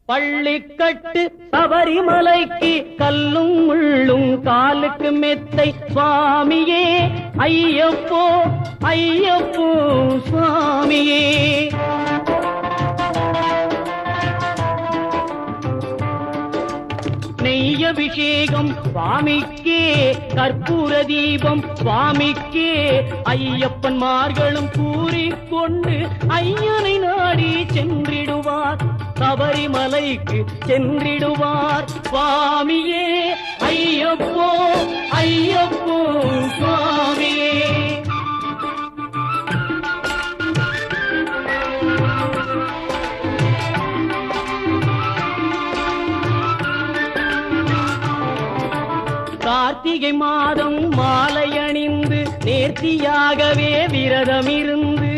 பள்ளிக்கட்டு சபரிமலைக்கு கல்லும் முள்ளும் காலுக்கு மெத்தை சுவாமியே ஐயப்போ ஐயப்போ சுவாமியே. நெய்யபிஷேகம் சுவாமிக்கே, கற்பூர தீபம் சுவாமிக்கே, ஐயப்பன்மார்களும் கூறிக்கொண்டு ஐயனை நாடி சென்றிடுவார், சபரிமலைக்கு சென்றிடுவார் சுவாமியே ஐயப்போ ஐயப்போ சுவாமியே. கார்த்திகை மாதம் மாலை அணிந்து நேர்த்தியாகவே விரதம் இருந்து